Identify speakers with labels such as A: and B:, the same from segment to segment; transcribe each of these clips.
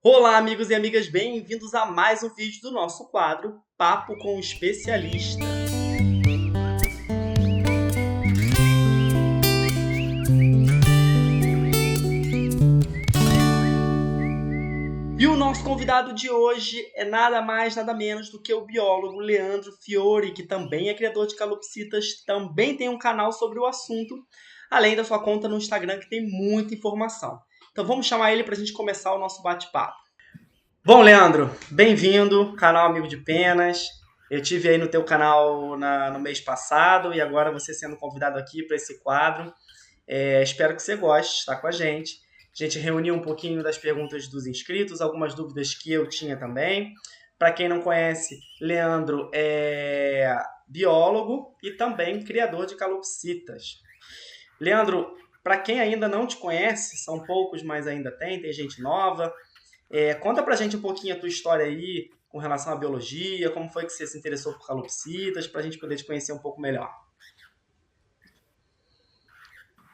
A: Olá, amigos e amigas, bem-vindos a mais um vídeo do nosso quadro Papo com o Especialista. E o nosso convidado de hoje é nada mais, nada menos do que o biólogo Leandro Fiore, que também é criador de calopsitas, também tem um canal sobre o assunto, além da sua conta no Instagram, que tem muita informação. Então vamos chamar ele para a gente começar o nosso bate-papo. Bom, Leandro, bem-vindo, canal Amigo de Penas. Eu tive aí no teu canal no mês passado e agora você sendo convidado aqui para esse quadro. Espero que você goste, está com a gente. A gente reuniu um pouquinho das perguntas dos inscritos, algumas dúvidas que eu tinha também. Para quem não conhece, Leandro é biólogo e também criador de calopsitas. Leandro, para quem ainda não te conhece, são poucos, mas ainda tem gente nova. Conta pra gente um pouquinho a tua história aí com relação à biologia, como foi que você se interessou por calopsitas, pra gente poder te conhecer um pouco melhor.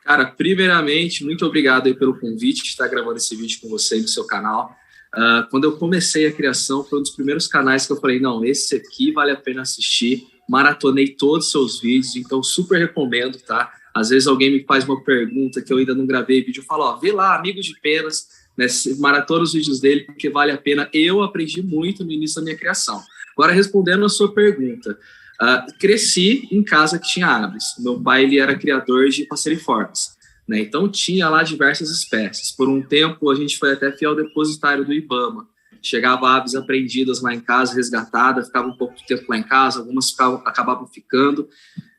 B: Cara, primeiramente, muito obrigado aí pelo convite de estar gravando esse vídeo com você e no seu canal. Quando eu comecei a criação, foi um dos primeiros canais que eu falei, não, esse aqui vale a pena assistir. Maratonei todos os seus vídeos, então super recomendo, tá? Às vezes alguém me faz uma pergunta que eu ainda não gravei vídeo, eu falo, ó, vê lá, Amigos de Penas, né, maratona os vídeos dele, porque vale a pena. Eu aprendi muito no início da minha criação. Agora, respondendo a sua pergunta, cresci em casa que tinha aves. Meu pai ele era criador de passeriformes, né? Então tinha lá diversas espécies. Por um tempo a gente foi até fiel depositário do IBAMA. Chegava aves apreendidas lá em casa, resgatadas, ficava um pouco de tempo lá em casa, algumas acabavam ficando,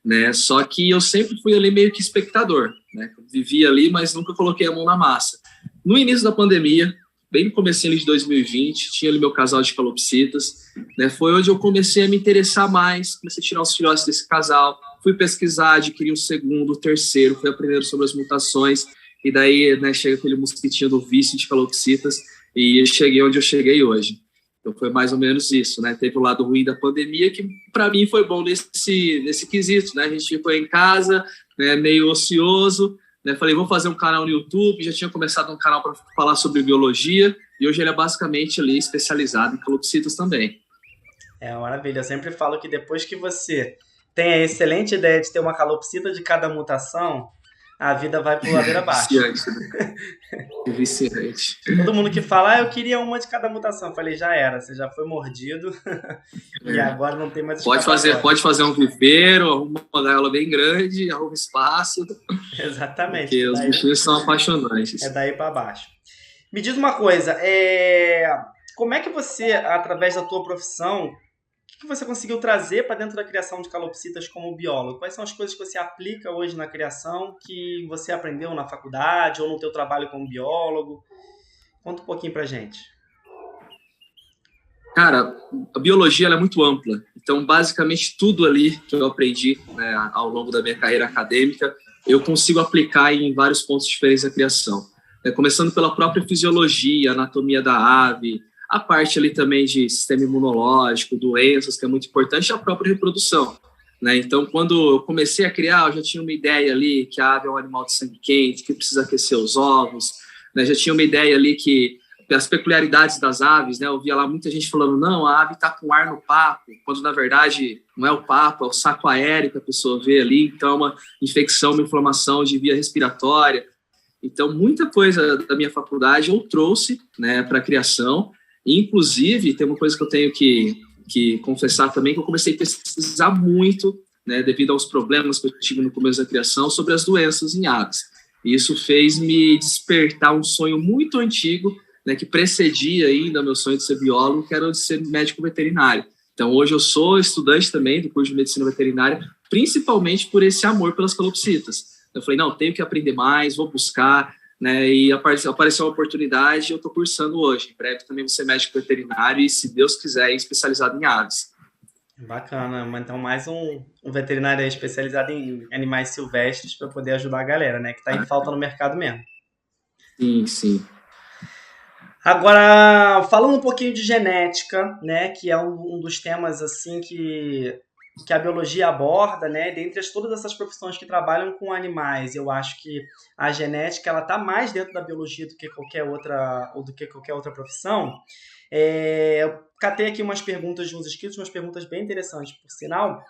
B: né? Só que eu sempre fui ali meio que espectador, né? Vivia ali, mas nunca coloquei a mão na massa. No início da pandemia, bem no comecinho de 2020, tinha ali meu casal de calopsitas, né? Foi onde eu comecei a me interessar mais, comecei a tirar os filhotes desse casal, fui pesquisar, adquiri um segundo, terceiro, fui aprendendo sobre as mutações, e daí, né, chega aquele mosquitinho do vício de calopsitas, e cheguei onde eu cheguei hoje. Então foi mais ou menos isso, né? Teve o lado ruim da pandemia, que para mim foi bom nesse quesito, né? A gente ficou em casa, né, meio ocioso, né? Falei, vou fazer um canal no YouTube, já tinha começado um canal para falar sobre biologia, e hoje ele é basicamente ali especializado em calopsitas também.
A: É uma maravilha. Eu sempre falo que depois que você tem a excelente ideia de ter uma calopsita de cada mutação, a vida vai por ladeira abaixo.
B: Viciante, né? Viciante.
A: Todo mundo que fala, eu queria uma de cada mutação. Eu falei, já era, você já foi mordido e agora não tem mais escapatória.
B: Pode fazer um viveiro, arruma uma gaiola bem grande, arruma espaço.
A: Exatamente.
B: Porque os bichinhos são apaixonantes.
A: É daí para baixo. Me diz uma coisa, como é que você, através da tua profissão, o que você conseguiu trazer para dentro da criação de calopsitas como biólogo? Quais são as coisas que você aplica hoje na criação que você aprendeu na faculdade ou no teu trabalho como biólogo? Conta um pouquinho pra gente.
B: Cara, a biologia ela é muito ampla. Então, basicamente, tudo ali que eu aprendi, né, ao longo da minha carreira acadêmica, eu consigo aplicar em vários pontos diferentes da criação. Começando pela própria fisiologia, anatomia da ave, a parte ali também de sistema imunológico, doenças, que é muito importante, e a própria reprodução, né? Então, quando eu comecei a criar, eu já tinha uma ideia ali que a ave é um animal de sangue quente, que precisa aquecer os ovos, né? Já tinha uma ideia ali que as peculiaridades das aves, né? Eu via lá muita gente falando, não, a ave está com ar no papo, quando na verdade não é o papo, é o saco aéreo que a pessoa vê ali, então é uma infecção, uma inflamação de via respiratória. Então, muita coisa da minha faculdade eu trouxe, né, para a criação. Inclusive, tem uma coisa que eu tenho que confessar também, que eu comecei a pesquisar muito, né, devido aos problemas que eu tive no começo da criação, sobre as doenças em aves. E isso fez me despertar um sonho muito antigo, né, que precedia ainda meu sonho de ser biólogo, que era o de ser médico veterinário. Então, hoje eu sou estudante também do curso de medicina veterinária, principalmente por esse amor pelas calopsitas. Eu falei, não, tenho que aprender mais, vou buscar, né? E apareceu uma oportunidade, eu estou cursando hoje. Em breve também vou ser médico veterinário e, se Deus quiser, especializado em aves.
A: Bacana, então mais um veterinário especializado em animais silvestres para poder ajudar a galera, né? Que está em falta no mercado mesmo.
B: Sim, sim.
A: Agora, falando um pouquinho de genética, né? Que é um dos temas assim que que a biologia aborda, né? Dentre todas essas profissões que trabalham com animais, eu acho que a genética ela está mais dentro da biologia do que qualquer outra ou do que qualquer outra profissão. Eu catei aqui umas perguntas de uns inscritos, umas perguntas bem interessantes, por sinal.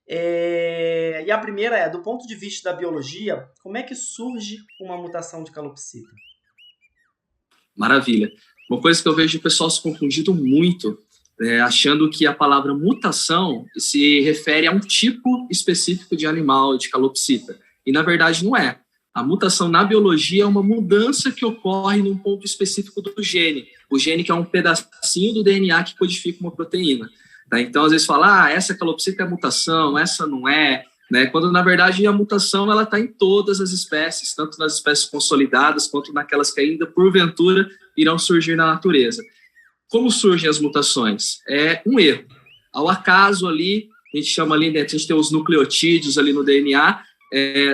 A: E a primeira é, do ponto de vista da biologia, como é que surge uma mutação de calopsita?
B: Maravilha. Uma coisa que eu vejo o pessoal se confundindo muito, achando que a palavra mutação se refere a um tipo específico de animal, de calopsita. E, na verdade, não é. A mutação na biologia é uma mudança que ocorre num ponto específico do gene. O gene que é um pedacinho do DNA que codifica uma proteína. Tá? Então, às vezes fala, essa calopsita é mutação, essa não é. Né? Quando, na verdade, a mutação está em todas as espécies, tanto nas espécies consolidadas quanto naquelas que ainda, porventura, irão surgir na natureza. Como surgem as mutações? É um erro. Ao acaso ali, a gente chama ali, né, a gente tem os nucleotídeos ali no DNA,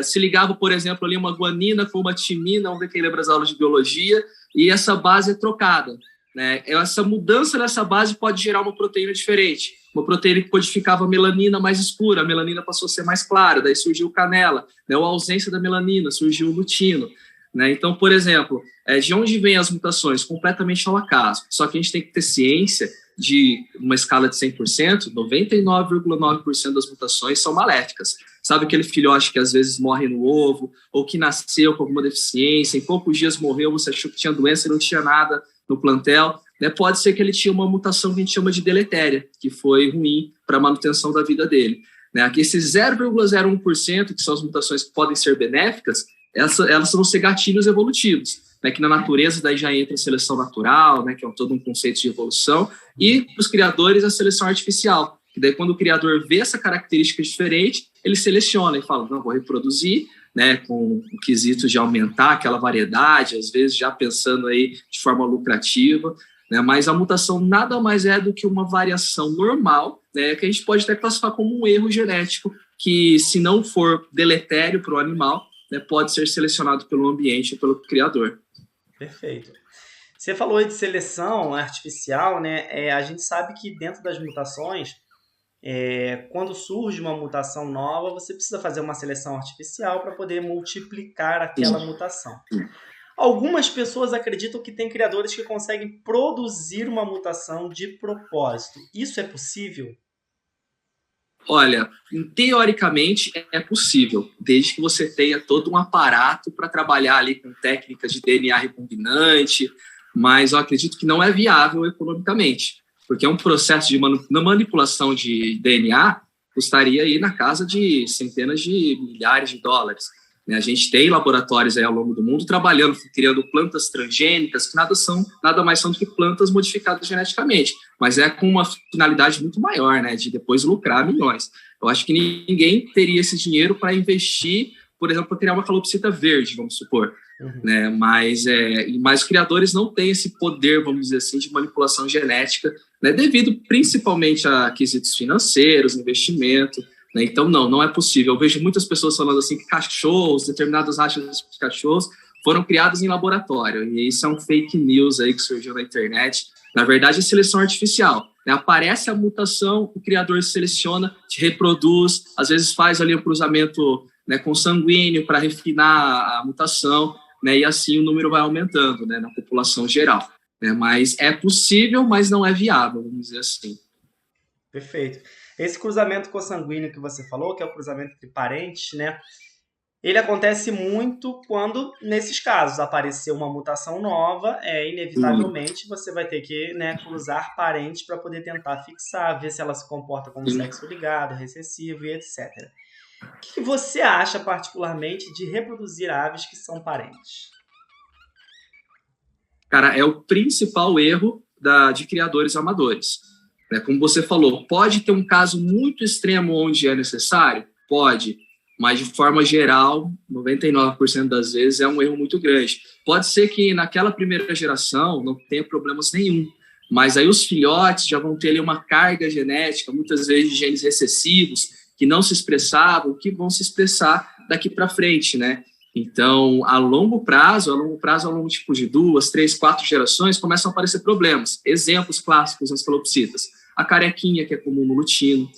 B: se ligava, por exemplo, ali uma guanina com uma timina, vamos ver quem lembra as aulas de biologia, e essa base é trocada. Né? Essa mudança nessa base pode gerar uma proteína diferente. Uma proteína que codificava a melanina mais escura, a melanina passou a ser mais clara, daí surgiu canela, né? Ou a ausência da melanina, surgiu o lutino. Né? Então, por exemplo, de onde vêm as mutações? Completamente ao acaso. Só que a gente tem que ter ciência de uma escala de 100%, 99,9% das mutações são maléficas. Sabe aquele filhote que às vezes morre no ovo, ou que nasceu com alguma deficiência, em poucos dias morreu, você achou que tinha doença e não tinha nada no plantel? Né? Pode ser que ele tinha uma mutação que a gente chama de deletéria, que foi ruim para a manutenção da vida dele. Né? Aqui, esses 0,01%, que são as mutações que podem ser benéficas, elas vão ser gatilhos evolutivos, né? Que na natureza daí já entra a seleção natural, né? Que é todo um conceito de evolução, e os criadores a seleção artificial, que daí quando o criador vê essa característica diferente, ele seleciona e fala, não, vou reproduzir, né, com o quesito de aumentar aquela variedade, às vezes já pensando aí de forma lucrativa, né, mas a mutação nada mais é do que uma variação normal, né, que a gente pode até classificar como um erro genético, que se não for deletério para o animal, né, pode ser selecionado pelo ambiente ou pelo criador.
A: Perfeito. Você falou de seleção artificial, né? A gente sabe que dentro das mutações, quando surge uma mutação nova, você precisa fazer uma seleção artificial para poder multiplicar aquela mutação. Algumas pessoas acreditam que tem criadores que conseguem produzir uma mutação de propósito. Isso é possível?
B: Olha, teoricamente é possível, desde que você tenha todo um aparato para trabalhar ali com técnicas de DNA recombinante, mas eu acredito que não é viável economicamente, porque é um processo de manipulação de DNA custaria aí na casa de centenas de milhares de dólares. Né? A gente tem laboratórios aí ao longo do mundo trabalhando, criando plantas transgênicas, que nada mais são do que plantas modificadas geneticamente, mas é com uma finalidade muito maior, né, de depois lucrar milhões. Eu acho que ninguém teria esse dinheiro para investir, por exemplo, para criar uma calopsita verde, vamos supor. Né? Mas os criadores não têm esse poder, vamos dizer assim, de manipulação genética, né, devido principalmente a quesitos financeiros, investimento. Né? Então, não é possível. Eu vejo muitas pessoas falando assim que cachorros, determinadas raças de cachorros, foram criados em laboratório. E isso é um fake news aí que surgiu na internet. Na verdade, é seleção artificial. Né? Aparece a mutação, o criador seleciona, reproduz, às vezes faz ali um cruzamento, né, com sanguíneo para refinar a mutação, né, e assim o número vai aumentando, né, na população geral. Né? Mas é possível, mas não é viável, vamos dizer assim.
A: Perfeito. Esse cruzamento consanguíneo que você falou, que é o cruzamento entre parentes, né? Ele acontece muito quando, nesses casos, aparecer uma mutação nova, inevitavelmente você vai ter que, né, cruzar parentes para poder tentar fixar, ver se ela se comporta como sexo ligado, recessivo e etc. O que você acha particularmente de reproduzir aves que são parentes?
B: Cara, é o principal erro de criadores amadores. Como você falou, pode ter um caso muito extremo onde é necessário? Pode, mas de forma geral, 99% das vezes é um erro muito grande. Pode ser que naquela primeira geração não tenha problemas nenhum, mas aí os filhotes já vão ter ali uma carga genética, muitas vezes de genes recessivos, que não se expressavam, que vão se expressar daqui para frente, né? Então, a longo prazo, ao longo tipo de 2, 3, 4 gerações, começam a aparecer problemas. Exemplos clássicos nas calopsitas. A carequinha, que é comum no lutino.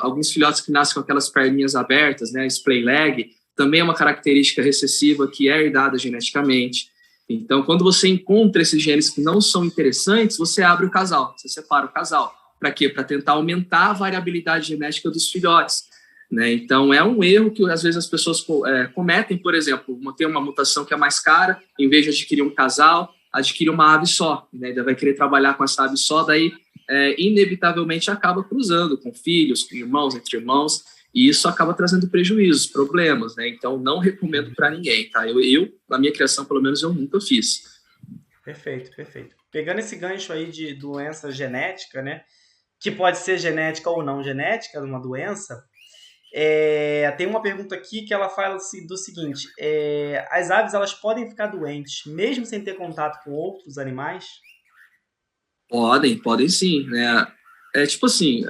B: Alguns filhotes que nascem com aquelas perninhas abertas, né, splay leg, também é uma característica recessiva que é herdada geneticamente. Então, quando você encontra esses genes que não são interessantes, você abre o casal, você separa o casal. Para quê? Para tentar aumentar a variabilidade genética dos filhotes, né? Então, é um erro que, às vezes, as pessoas cometem. Por exemplo, tem uma mutação que é mais cara, em vez de adquirir um casal, adquire uma ave só, né? Vai querer trabalhar com essa ave só, daí, inevitavelmente, acaba cruzando com filhos, com irmãos, entre irmãos, e isso acaba trazendo prejuízos, problemas, né? Então, não recomendo para ninguém, tá? Eu, na minha criação, pelo menos, eu nunca fiz.
A: Perfeito, perfeito. Pegando esse gancho aí de doença genética, né? Que pode ser genética ou não genética, uma doença, tem uma pergunta aqui que ela fala do seguinte: as aves elas podem ficar doentes mesmo sem ter contato com outros animais?
B: Podem sim, né? Tipo assim,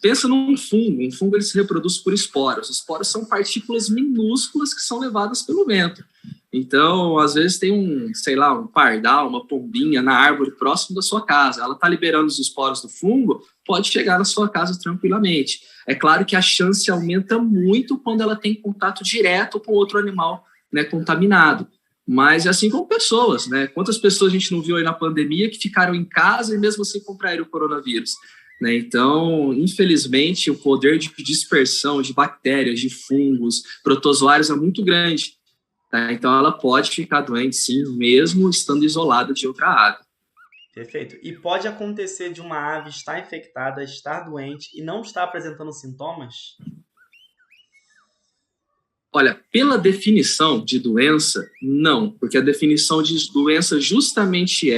B: pensa num fungo. Um fungo ele se reproduz por esporos. Os esporos são partículas minúsculas que são levadas pelo vento. Então, às vezes tem um pardal, uma pombinha na árvore próximo da sua casa. Ela está liberando os esporos do fungo, pode chegar na sua casa tranquilamente. É claro que a chance aumenta muito quando ela tem contato direto com outro animal, né, contaminado. Mas é assim como pessoas, né? Quantas pessoas a gente não viu aí na pandemia que ficaram em casa e mesmo assim contraíram o coronavírus? Né? Então, infelizmente, o poder de dispersão de bactérias, de fungos, protozoários é muito grande. Tá? Então, ela pode ficar doente, sim, mesmo estando isolada de outra ave.
A: Perfeito. E pode acontecer de uma ave estar infectada, estar doente e não estar apresentando sintomas?
B: Olha, pela definição de doença, não, porque a definição de doença justamente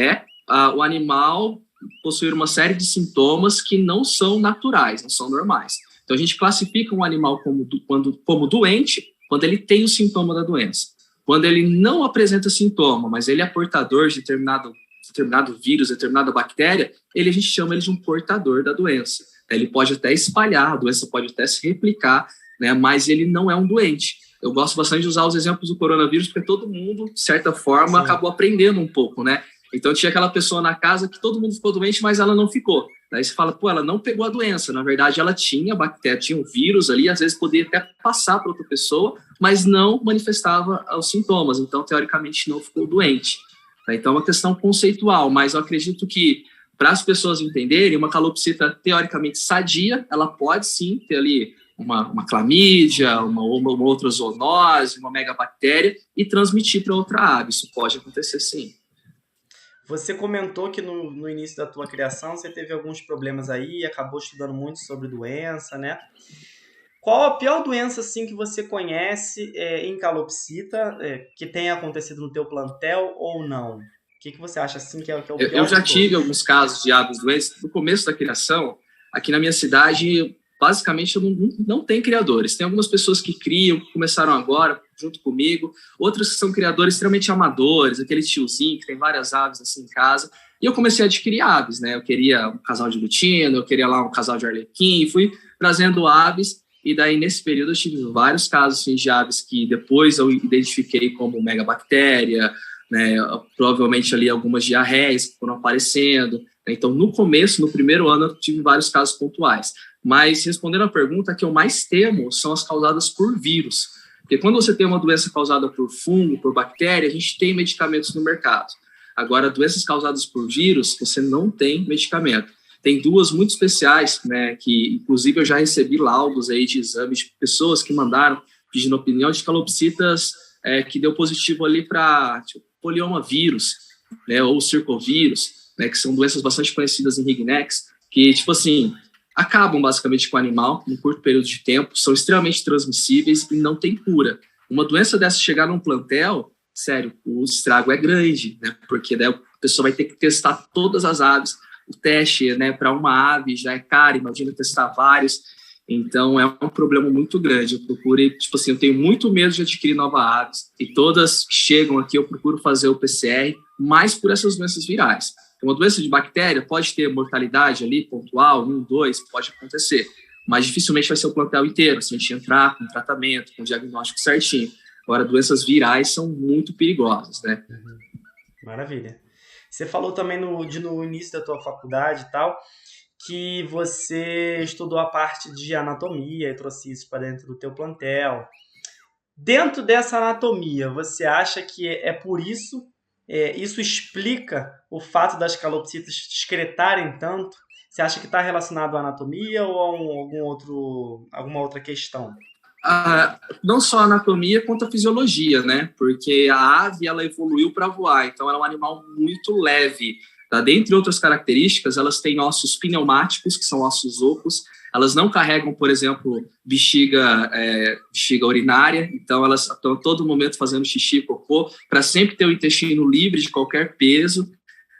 B: o animal possuir uma série de sintomas que não são naturais, não são normais. Então, a gente classifica um animal como doente quando ele tem o sintoma da doença. Quando ele não apresenta sintoma, mas ele é portador de determinado vírus, determinada bactéria, a gente chama ele de um portador da doença. Ele pode até espalhar, a doença pode até se replicar, né, mas ele não é um doente. Eu gosto bastante de usar os exemplos do coronavírus, porque todo mundo, de certa forma, Sim. acabou aprendendo um pouco, né? Então, tinha aquela pessoa na casa que todo mundo ficou doente, mas ela não ficou. Daí você fala, ela não pegou a doença. Na verdade, ela tinha a bactéria, tinha um vírus ali, às vezes poderia até passar para outra pessoa, mas não manifestava os sintomas. Então, teoricamente, não ficou doente. Então, é uma questão conceitual, mas eu acredito que, para as pessoas entenderem, uma calopsita teoricamente sadia, ela pode sim ter ali uma clamídia, uma outra zoonose, uma megabactéria e transmitir para outra ave. Isso pode acontecer sim.
A: Você comentou que no início da tua criação você teve alguns problemas aí, acabou estudando muito sobre doença, né? Qual a pior doença assim que você conhece em calopsita, que tenha acontecido no teu plantel ou não? O que você acha assim que é o pior?
B: Eu já tive alguns casos de aves doentes. No começo da criação, aqui na minha cidade, basicamente não tem criadores. Tem algumas pessoas que criam, que começaram agora, junto comigo. Outros que são criadores extremamente amadores, aquele tiozinho que tem várias aves assim em casa. E eu comecei a adquirir aves, né? Eu queria um casal de lutina, eu queria lá um casal de arlequim, fui trazendo aves. E daí, nesse período, eu tive vários casos assim, de aves que depois eu identifiquei como megabactéria, né? Provavelmente ali algumas diarreias que foram aparecendo. Então, no começo, no primeiro ano, eu tive vários casos pontuais. Mas, respondendo a pergunta, a que eu mais temo são as causadas por vírus. Porque quando você tem uma doença causada por fungo, por bactéria, a gente tem medicamentos no mercado. Agora, doenças causadas por vírus, você não tem medicamento. Tem duas muito especiais, né, que inclusive eu já recebi laudos aí de exames de pessoas que mandaram pedindo opinião de calopsitas que deu positivo ali para poliomavírus, né, ou circovírus, né, que são doenças bastante conhecidas em ringnex, que, tipo assim, acabam basicamente com o animal em curto período de tempo, são extremamente transmissíveis e não tem cura. Uma doença dessa chegar num plantel, sério, o estrago é grande, né, porque daí a pessoa vai ter que testar todas as aves. O teste, né, para uma ave já é caro, imagina testar vários. Então, é um problema muito grande. Eu procuro, tipo assim, eu tenho muito medo de adquirir novas aves. E todas que chegam aqui, eu procuro fazer o PCR, mais por essas doenças virais. Uma doença de bactéria pode ter mortalidade ali, pontual, 1, 2, pode acontecer. Mas dificilmente vai ser o plantel inteiro, se a gente entrar com tratamento, com diagnóstico certinho. Agora, doenças virais são muito perigosas, né?
A: Maravilha. Você falou também no início da tua faculdade e tal, que você estudou a parte de anatomia e trouxe isso para dentro do teu plantel. Dentro dessa anatomia, você acha que é por isso, isso explica o fato das calopsitas excretarem tanto? Você acha que está relacionado à anatomia ou a alguma outra questão?
B: Não só a anatomia quanto a fisiologia, né? Porque a ave ela evoluiu para voar, então ela é um animal muito leve. Tá? Dentre outras características, elas têm ossos pneumáticos, que são ossos ocos. Elas não carregam, por exemplo, bexiga urinária, então elas estão a todo momento fazendo xixi e cocô, para sempre ter o intestino livre de qualquer peso.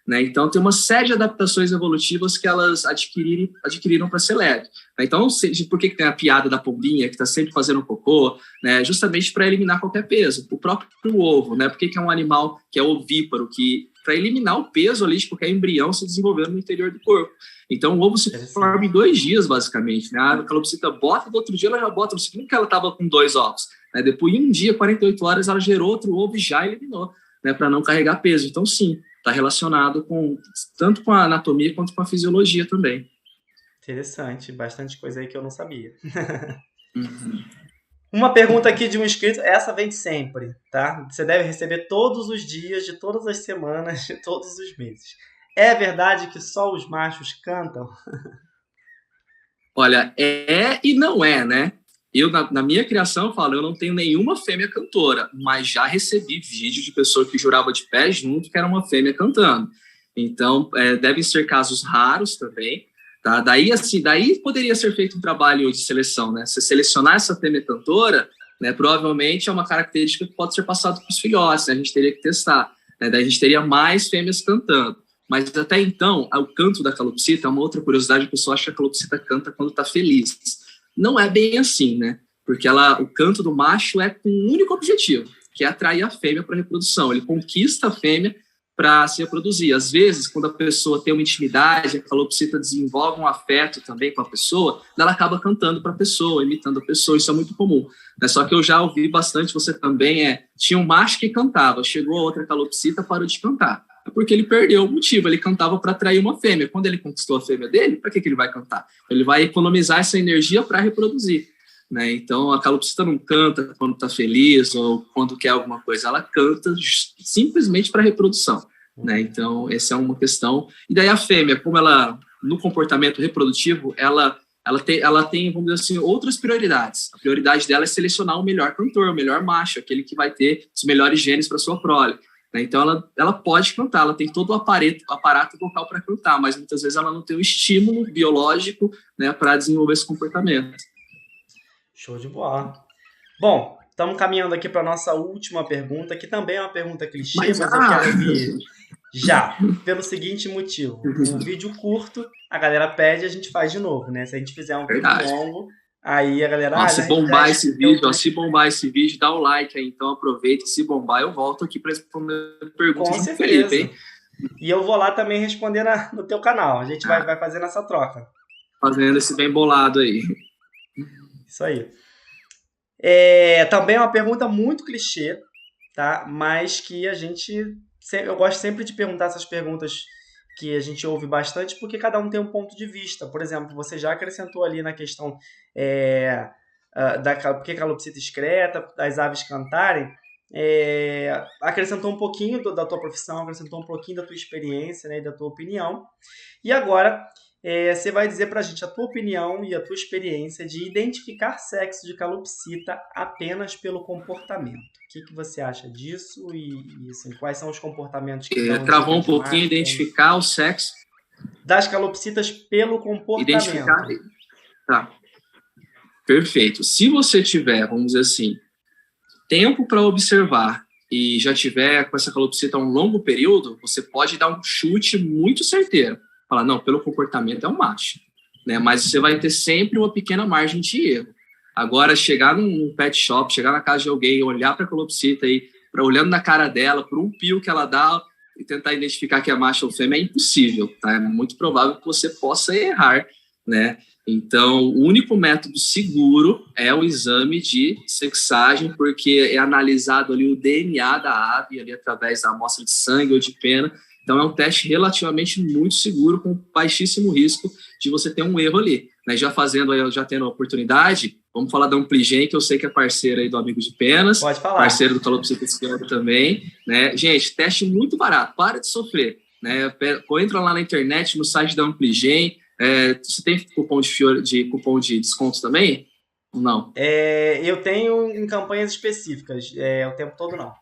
B: Né? Então, tem uma série de adaptações evolutivas que elas adquiriram para ser leve. Né? Então, por que tem a piada da pombinha, que está sempre fazendo cocô? Né? Justamente para eliminar qualquer peso. O próprio ovo, né? Por que é um animal que é ovíparo, para eliminar o peso ali de qualquer embrião se desenvolvendo no interior do corpo. Então, o ovo se forma em 2 dias, basicamente. Né? A calopsita bota, do outro dia ela já bota. Não significa que ela estava com 2 ovos. Né? Depois, em um dia, 48 horas, ela gerou outro ovo e já eliminou, né? Para não carregar peso. Então, sim, está relacionado tanto com a anatomia quanto com a fisiologia também.
A: Interessante, bastante coisa aí que eu não sabia.
B: Uhum.
A: Uma pergunta aqui de um inscrito, essa vem de sempre, tá? Você deve receber todos os dias, de todas as semanas, de todos os meses. É verdade que só os machos cantam?
B: Olha, e não é, né? Eu, na minha criação, eu falo, eu não tenho nenhuma fêmea cantora, mas já recebi vídeo de pessoa que jurava de pé junto que era uma fêmea cantando. Então, devem ser casos raros também. Tá? Daí poderia ser feito um trabalho de seleção, né? Se selecionar essa fêmea cantora, né, provavelmente é uma característica que pode ser passada para os filhotes, né? A gente teria que testar. Né? Daí a gente teria mais fêmeas cantando. Mas até então, o canto da calopsita é uma outra curiosidade, a pessoa acha que a calopsita canta quando está feliz. Não é bem assim, né? Porque o canto do macho é com um único objetivo, que é atrair a fêmea para a reprodução. Ele conquista a fêmea para se reproduzir. Às vezes, quando a pessoa tem uma intimidade, a calopsita desenvolve um afeto também com a pessoa, ela acaba cantando para a pessoa, imitando a pessoa, isso é muito comum. Né? Só que eu já ouvi bastante, você também tinha um macho que cantava, chegou a outra calopsita, parou de cantar. É porque ele perdeu o motivo, ele cantava para atrair uma fêmea. Quando ele conquistou a fêmea dele, para que ele vai cantar? Ele vai economizar essa energia para reproduzir. Né? Então, a calopsita não canta quando está feliz ou quando quer alguma coisa, ela canta simplesmente para reprodução. Né? Então, essa é uma questão. E daí a fêmea, como ela, no comportamento reprodutivo, ela tem, vamos dizer assim, outras prioridades. A prioridade dela é selecionar o melhor cantor, o melhor macho, aquele que vai ter os melhores genes para sua prole. Então, ela pode cantar, ela tem todo o aparato vocal para cantar, mas muitas vezes ela não tem o estímulo biológico, né, para desenvolver esse comportamento.
A: Show de bola. Bom, estamos caminhando aqui para a nossa última pergunta, que também é uma pergunta clichê, mas eu quero ouvir já, pelo seguinte motivo. Um vídeo curto, a galera pede, a gente faz de novo, né? Se a gente fizer um vídeo longo, aí a galera...
B: Se bombar esse vídeo, dá o like aí, então aproveita. Se bombar, eu volto aqui para responder perguntas do Felipe, hein?
A: E eu vou lá também responder no teu canal. A gente vai fazendo essa troca.
B: Fazendo esse bem bolado aí.
A: Isso aí. Também é uma pergunta muito clichê, tá? Mas que eu gosto sempre de perguntar essas perguntas que a gente ouve bastante, porque cada um tem um ponto de vista. Por exemplo, você já acrescentou ali na questão por que a calopsita excreta, das aves cantarem, acrescentou um pouquinho da tua profissão, acrescentou um pouquinho da tua experiência, né, e da tua opinião. E agora você vai dizer pra gente a tua opinião e a tua experiência de identificar sexo de calopsita apenas pelo comportamento. O que você acha disso e assim, quais são os comportamentos que
B: travou um pouquinho, identificar o sexo
A: das calopsitas pelo comportamento.
B: Tá. Perfeito. Se você tiver, vamos dizer assim, tempo para observar e já tiver com essa calopsita um longo período, você pode dar um chute muito certeiro. Falar, não, pelo comportamento é um macho. Né? Mas você vai ter sempre uma pequena margem de erro. Agora, chegar num pet shop, chegar na casa de alguém, olhar para a calopsita e olhando na cara dela, por um pio que ela dá e tentar identificar que é macho ou fêmea é impossível. Tá? É muito provável que você possa errar, né? Então, o único método seguro é o exame de sexagem, porque é analisado ali o DNA da ave, ali através da amostra de sangue ou de pena, Então, é um teste relativamente muito seguro, com baixíssimo risco de você ter um erro ali. Né? Já fazendo aí, já tendo a oportunidade, vamos falar da Ampligen, que eu sei que é parceira aí do Amigo de Penas.
A: Pode falar.
B: Parceiro do Calopsita Fiore também. Né? Gente, teste muito barato, para de sofrer. Né? Entra lá na internet, no site da Ampligen. Você tem cupom de desconto também? Ou não?
A: Eu tenho em campanhas específicas, o tempo todo não.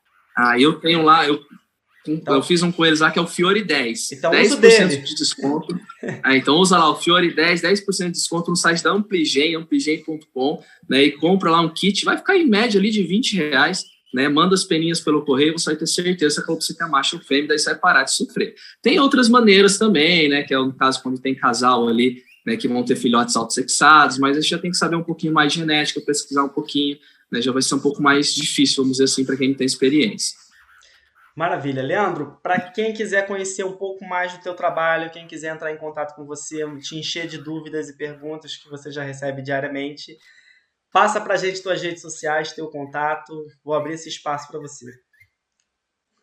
B: Eu tenho lá, eu fiz um com eles lá que é o Fiore 10.
A: Então
B: 10%
A: uso dele.
B: de desconto. Então usa lá o Fiore 10% de desconto no site da Ampligen, ampligen.com, né, e compra lá um kit, vai ficar em média ali de R$20, né, manda as peninhas pelo correio, você vai ter certeza que a calopsita é macho ou fêmea, daí você vai parar de sofrer. Tem outras maneiras também, né, que é no caso quando tem casal ali, né, que vão ter filhotes autossexados, mas a gente já tem que saber um pouquinho mais de genética, pesquisar um pouquinho, né, já vai ser um pouco mais difícil, vamos dizer assim, para quem não tem experiência.
A: Maravilha. Leandro, para quem quiser conhecer um pouco mais do teu trabalho, quem quiser entrar em contato com você, te encher de dúvidas e perguntas que você já recebe diariamente, passa para a gente tuas redes sociais, teu contato, vou abrir esse espaço para você.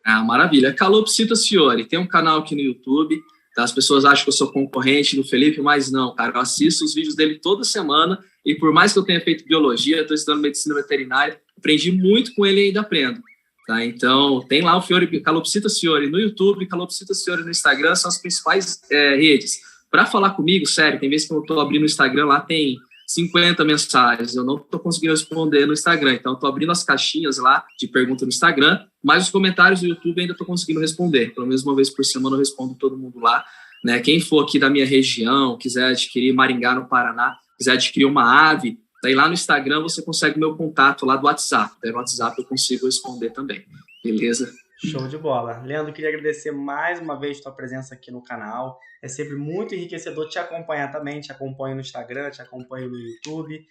B: Maravilha. Calopsita Fiore, tem um canal aqui no YouTube, tá? As pessoas acham que eu sou concorrente do Felipe, mas não, cara, eu assisto os vídeos dele toda semana e por mais que eu tenha feito biologia, estou estudando medicina veterinária, aprendi muito com ele e ainda aprendo. Tá, então, tem lá o Fiore, Calopsita Fiore no YouTube, Calopsita Fiore no Instagram, são as principais redes. Para falar comigo, sério, tem vezes que eu estou abrindo o Instagram, lá tem 50 mensagens, eu não estou conseguindo responder no Instagram, então estou abrindo as caixinhas lá de pergunta no Instagram, mas os comentários do YouTube ainda estou conseguindo responder, pelo menos uma vez por semana eu respondo todo mundo lá. Né? Quem for aqui da minha região, quiser adquirir Maringá, no Paraná, quiser adquirir uma ave, daí lá no Instagram você consegue o meu contato lá do WhatsApp. Daí no WhatsApp eu consigo responder também. Beleza?
A: Show de bola. Leandro, queria agradecer mais uma vez tua presença aqui no canal. É sempre muito enriquecedor te acompanhar também. Te acompanho no Instagram, te acompanho no YouTube.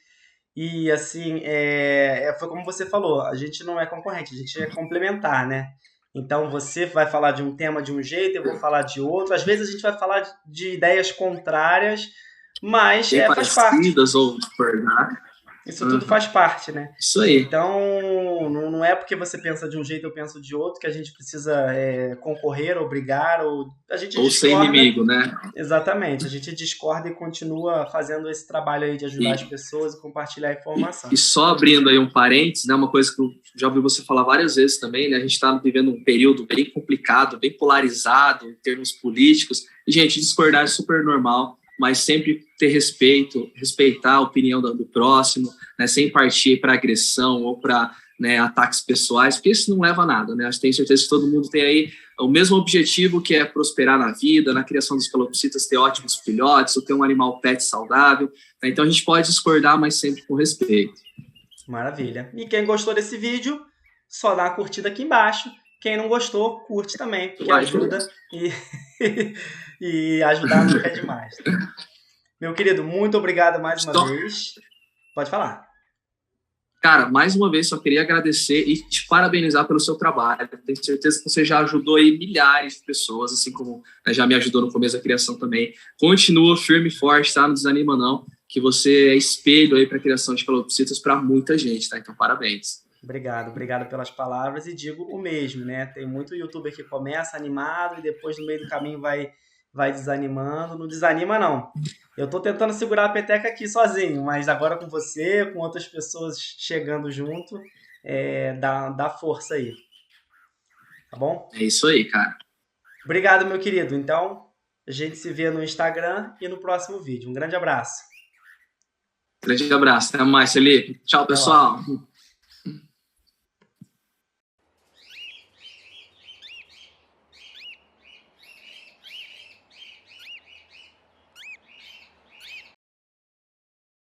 A: E assim, foi como você falou, a gente não é concorrente, a gente é complementar, né? Então você vai falar de um tema de um jeito, eu vou falar de outro. Às vezes a gente vai falar de ideias contrárias, mas faz parte.
B: Ou discordar.
A: Isso tudo faz parte, né?
B: Isso aí.
A: Então, não é porque você pensa de um jeito eu penso de outro que a gente precisa concorrer ou brigar, ou
B: ser inimigo, né?
A: Exatamente. A gente discorda e continua fazendo esse trabalho aí de ajudar as pessoas e compartilhar a informação.
B: E só abrindo aí um parênteses, né? Uma coisa que eu já ouvi você falar várias vezes também, né? A gente está vivendo um período bem complicado, bem polarizado em termos políticos. E, gente, discordar é super normal, mas sempre ter respeito, respeitar a opinião do próximo, né, sem partir para agressão ou para, né, ataques pessoais, porque isso não leva a nada, né? Eu tenho certeza que todo mundo tem aí o mesmo objetivo, que é prosperar na vida, na criação dos calopsitas, ter ótimos filhotes, ou ter um animal pet saudável. Né? Então a gente pode discordar, mas sempre com respeito.
A: Maravilha. E quem gostou desse vídeo, só dá uma curtida aqui embaixo. Quem não gostou, curte também, porque ajuda e ajudar nunca é demais. Meu querido, muito obrigado mais uma vez. Pode falar.
B: Cara, mais uma vez, só queria agradecer e te parabenizar pelo seu trabalho. Tenho certeza que você já ajudou aí milhares de pessoas, assim como, né, já me ajudou no começo da criação também. Continua firme e forte, tá? Não desanima não, que você é espelho aí para a criação de calopsitas para muita gente, tá? Então, parabéns.
A: Obrigado pelas palavras e digo o mesmo, né? Tem muito youtuber que começa animado e depois no meio do caminho vai desanimando. Não desanima, não. Eu tô tentando segurar a peteca aqui sozinho, mas agora com você, com outras pessoas chegando junto, dá força aí. Tá bom?
B: É isso aí, cara.
A: Obrigado, meu querido. Então, a gente se vê no Instagram e no próximo vídeo. Um grande abraço.
B: Grande abraço. Até mais, Felipe. Tchau, pessoal.